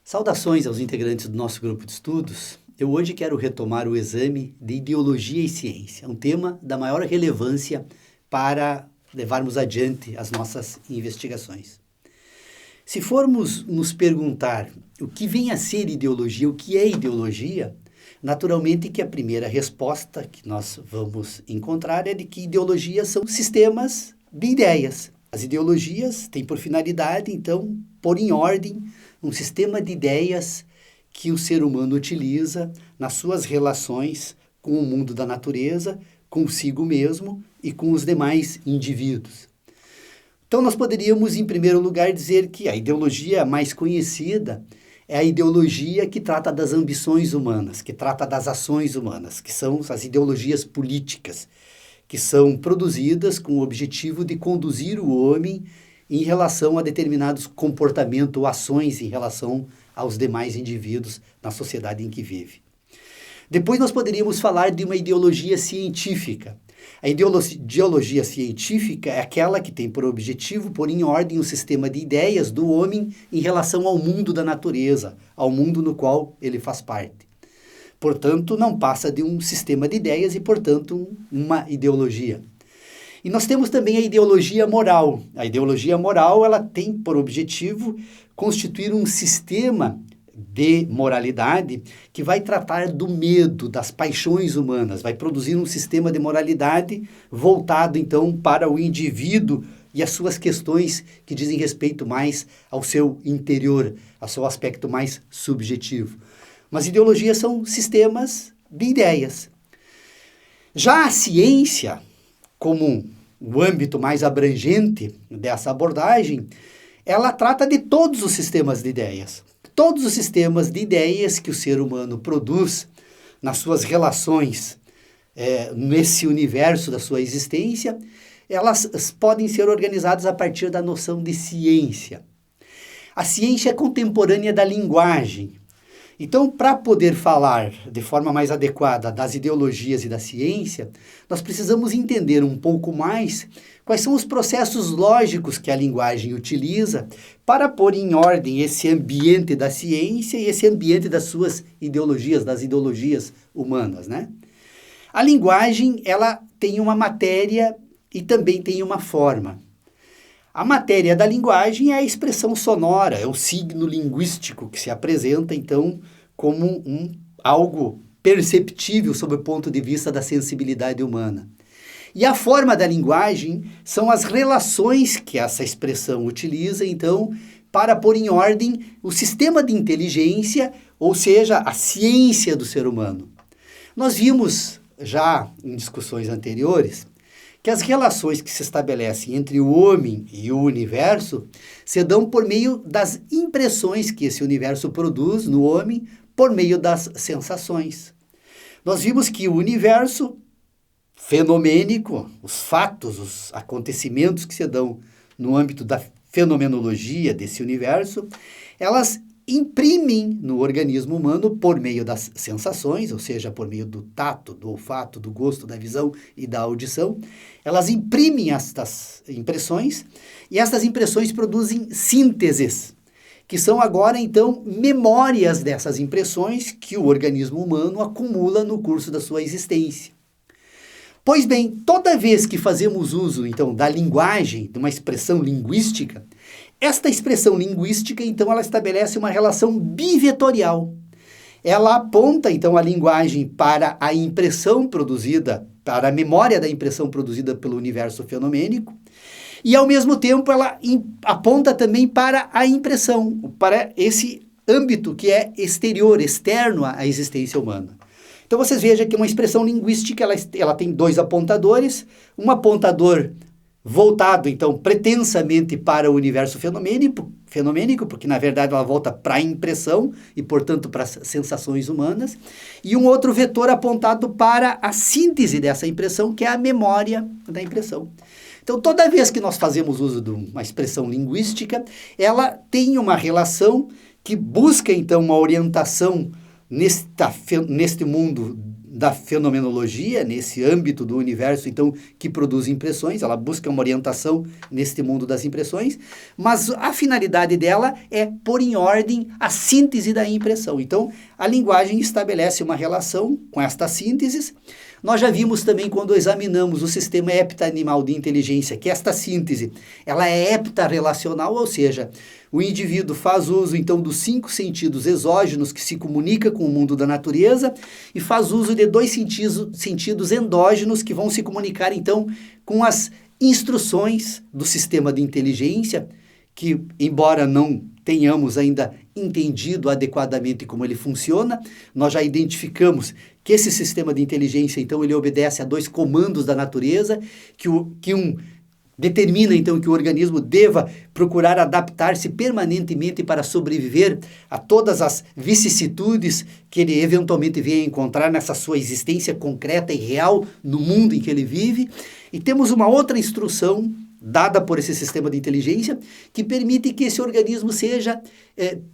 Saudações aos integrantes do nosso grupo de estudos. Eu hoje quero retomar o exame de Ideologia e Ciência, um tema da maior relevância para levarmos adiante as nossas investigações. Se formos nos perguntar o que vem a ser ideologia, o que é ideologia, naturalmente que a primeira resposta que nós vamos encontrar é de que ideologias são sistemas de ideias. As ideologias têm por finalidade, então, pôr em ordem um sistema de ideias que o ser humano utiliza nas suas relações com o mundo da natureza, consigo mesmo e com os demais indivíduos. Então, nós poderíamos, em primeiro lugar, dizer que a ideologia mais conhecida é a ideologia que trata das ambições humanas, que trata das ações humanas, que são as ideologias políticas, que são produzidas com o objetivo de conduzir o homem em relação a determinados comportamentos ou ações em relação aos demais indivíduos na sociedade em que vive. Depois nós poderíamos falar de uma ideologia científica. A ideologia científica é aquela que tem por objetivo pôr em ordem o sistema de ideias do homem em relação ao mundo da natureza, ao mundo no qual ele faz parte. Portanto, não passa de um sistema de ideias e, portanto, uma ideologia. E nós temos também a ideologia moral. A ideologia moral, ela tem por objetivo constituir um sistema de moralidade que vai tratar do medo, das paixões humanas, vai produzir um sistema de moralidade voltado, então, para o indivíduo e as suas questões que dizem respeito mais ao seu interior, ao seu aspecto mais subjetivo. Mas ideologias são sistemas de ideias. Já a ciência, como o âmbito mais abrangente dessa abordagem, ela trata de todos os sistemas de ideias. Todos os sistemas de ideias que o ser humano produz nas suas relações, nesse universo da sua existência, elas podem ser organizadas a partir da noção de ciência. A ciência é contemporânea da linguagem. Então, para poder falar de forma mais adequada das ideologias e da ciência, nós precisamos entender um pouco mais quais são os processos lógicos que a linguagem utiliza para pôr em ordem esse ambiente da ciência e esse ambiente das suas ideologias, das ideologias humanas, né? A linguagem, ela tem uma matéria e também tem uma forma. A matéria da linguagem é a expressão sonora, é o signo linguístico que se apresenta, então, como algo perceptível sob o ponto de vista da sensibilidade humana. E a forma da linguagem são as relações que essa expressão utiliza, então, para pôr em ordem o sistema de inteligência, ou seja, a ciência do ser humano. Nós vimos já em discussões anteriores que as relações que se estabelecem entre o homem e o universo se dão por meio das impressões que esse universo produz no homem por meio das sensações. Nós vimos que o universo fenomênico, os fatos, os acontecimentos que se dão no âmbito da fenomenologia desse universo, elas imprimem no organismo humano por meio das sensações, ou seja, por meio do tato, do olfato, do gosto, da visão e da audição. Elas imprimem estas impressões e estas impressões produzem sínteses, que são agora, então, memórias dessas impressões que o organismo humano acumula no curso da sua existência. Pois bem, toda vez que fazemos uso, então, da linguagem, de uma expressão linguística, esta expressão linguística, então, ela estabelece uma relação bivetorial. Ela aponta, então, a linguagem para a impressão produzida, para a memória da impressão produzida pelo universo fenomênico, e, ao mesmo tempo, ela aponta também para a impressão, para esse âmbito que é exterior, externo à existência humana. Então, vocês vejam que uma expressão linguística, ela tem dois apontadores, um apontador voltado, então, pretensamente para o universo fenomênico, porque, na verdade, ela volta para a impressão e, portanto, para as sensações humanas, e um outro vetor apontado para a síntese dessa impressão, que é a memória da impressão. Então, toda vez que nós fazemos uso de uma expressão linguística, ela tem uma relação que busca, então, uma orientação neste mundo da fenomenologia, nesse âmbito do universo, então, que produz impressões, ela busca uma orientação neste mundo das impressões, mas a finalidade dela é pôr em ordem a síntese da impressão. Então, a linguagem estabelece uma relação com estas sínteses. Nós já vimos também, quando examinamos o sistema hepta-animal de inteligência, que esta síntese, ela é heptarrelacional, ou seja, o indivíduo faz uso, então, dos 5 sentidos exógenos que se comunica com o mundo da natureza e faz uso de 2 sentidos endógenos que vão se comunicar, então, com as instruções do sistema de inteligência, que, embora não tenhamos ainda entendido adequadamente como ele funciona, nós já identificamos que esse sistema de inteligência, então, ele obedece a 2 comandos da natureza, que um determina, então, que o organismo deva procurar adaptar-se permanentemente para sobreviver a todas as vicissitudes que ele eventualmente venha encontrar nessa sua existência concreta e real no mundo em que ele vive. E temos uma outra instrução dada por esse sistema de inteligência que permite que esse organismo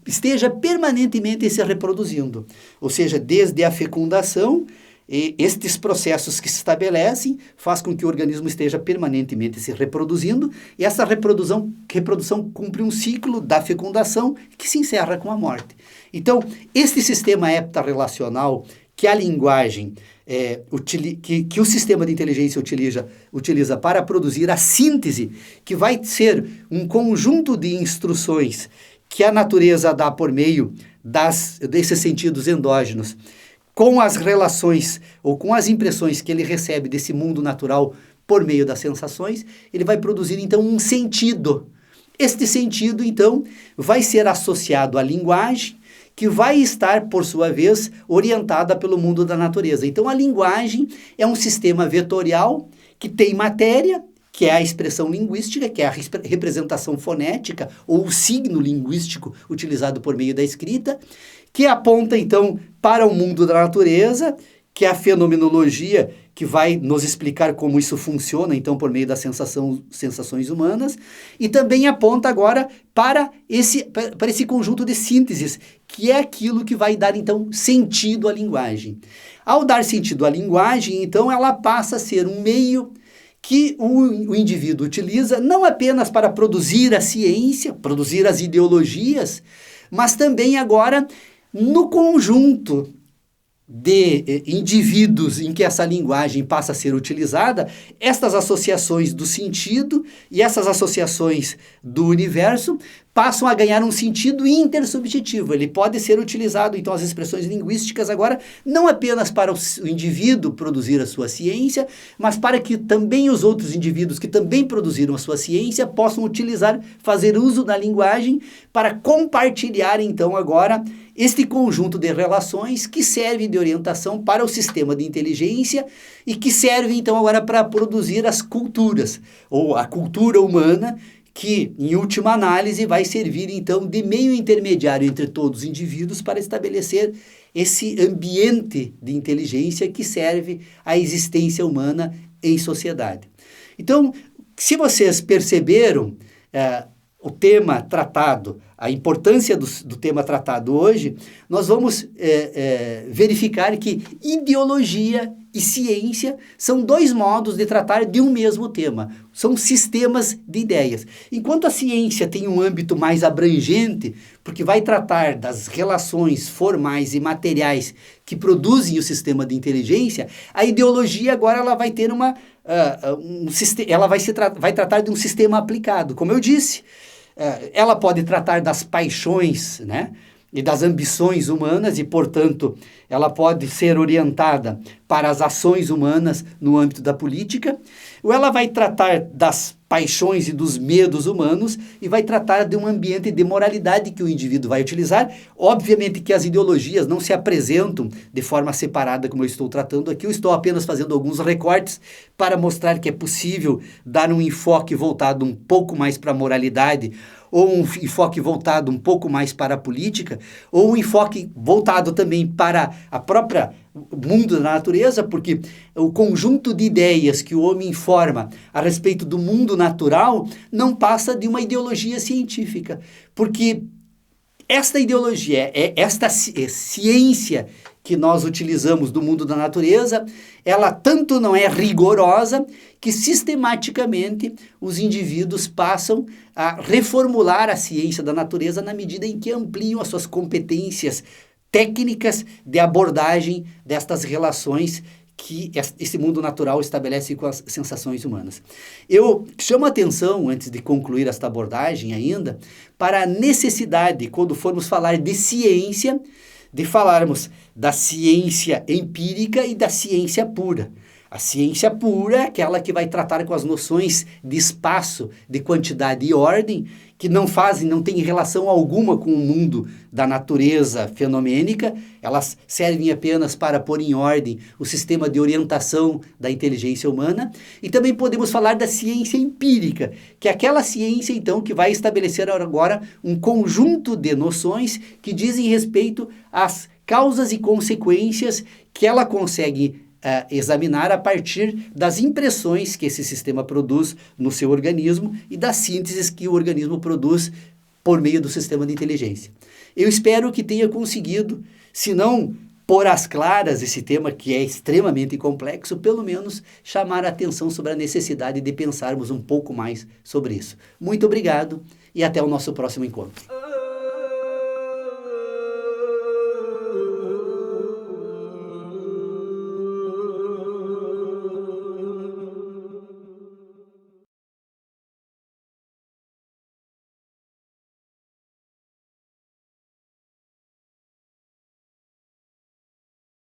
esteja permanentemente se reproduzindo. Ou seja, desde a fecundação, estes processos que se estabelecem faz com que o organismo esteja permanentemente se reproduzindo, e essa reprodução cumpre um ciclo da fecundação que se encerra com a morte. Então, este sistema heptarrelacional que a linguagem, que o sistema de inteligência utiliza para produzir a síntese, que vai ser um conjunto de instruções que a natureza dá por meio desses sentidos endógenos, com as relações ou com as impressões que ele recebe desse mundo natural por meio das sensações, ele vai produzir, então, um sentido. Este sentido, então, vai ser associado à linguagem, que vai estar, por sua vez, orientada pelo mundo da natureza. Então, a linguagem é um sistema vetorial que tem matéria, que é a expressão linguística, que é a representação fonética, ou o signo linguístico utilizado por meio da escrita, que aponta, então, para o mundo da natureza, que é a fenomenologia, que vai nos explicar como isso funciona, então, por meio das sensações humanas, e também aponta agora para esse conjunto de sínteses, que é aquilo que vai dar, então, sentido à linguagem. Ao dar sentido à linguagem, então, ela passa a ser um meio que o indivíduo utiliza não apenas para produzir a ciência, produzir as ideologias, mas também agora no conjunto de indivíduos em que essa linguagem passa a ser utilizada, estas associações do sentido e essas associações do universo passam a ganhar um sentido intersubjetivo. Ele pode ser utilizado, então, as expressões linguísticas agora, não apenas para o indivíduo produzir a sua ciência, mas para que também os outros indivíduos que também produziram a sua ciência possam fazer uso da linguagem para compartilhar, então, agora, este conjunto de relações que serve de orientação para o sistema de inteligência e que serve, então, agora para produzir as culturas, ou a cultura humana, que, em última análise, vai servir, então, de meio intermediário entre todos os indivíduos para estabelecer esse ambiente de inteligência que serve à existência humana em sociedade. Então, se vocês perceberam o tema tratado, a importância do tema tratado hoje, nós vamos verificar que ideologia e ciência são 2 modos de tratar de um mesmo tema. São sistemas de ideias. Enquanto a ciência tem um âmbito mais abrangente, porque vai tratar das relações formais e materiais que produzem o sistema de inteligência, a ideologia agora ela vai ter vai tratar de um sistema aplicado. Como eu disse, ela pode tratar das paixões, né, e das ambições humanas e, portanto, ela pode ser orientada para as ações humanas no âmbito da política, ou ela vai tratar das paixões e dos medos humanos e vai tratar de um ambiente de moralidade que o indivíduo vai utilizar. Obviamente que as ideologias não se apresentam de forma separada como eu estou tratando aqui, eu estou apenas fazendo alguns recortes para mostrar que é possível dar um enfoque voltado um pouco mais para a moralidade, ou um enfoque voltado um pouco mais para a política, ou um enfoque voltado também para a própria mundo da natureza, porque o conjunto de ideias que o homem forma a respeito do mundo natural não passa de uma ideologia científica, porque esta ideologia, esta ciência que nós utilizamos do mundo da natureza, ela tanto não é rigorosa que sistematicamente os indivíduos passam a reformular a ciência da natureza na medida em que ampliam as suas competências técnicas de abordagem destas relações que esse mundo natural estabelece com as sensações humanas. Eu chamo a atenção, antes de concluir esta abordagem ainda, para a necessidade, quando formos falar de ciência, de falarmos da ciência empírica e da ciência pura. A ciência pura é aquela que vai tratar com as noções de espaço, de quantidade e ordem, que não têm relação alguma com o mundo da natureza fenomênica, elas servem apenas para pôr em ordem o sistema de orientação da inteligência humana. E também podemos falar da ciência empírica, que é aquela ciência, então, que vai estabelecer agora um conjunto de noções que dizem respeito às causas e consequências que ela consegue examinar a partir das impressões que esse sistema produz no seu organismo e das sínteses que o organismo produz por meio do sistema de inteligência. Eu espero que tenha conseguido, se não pôr às claras esse tema que é extremamente complexo, pelo menos chamar a atenção sobre a necessidade de pensarmos um pouco mais sobre isso. Muito obrigado e até o nosso próximo encontro.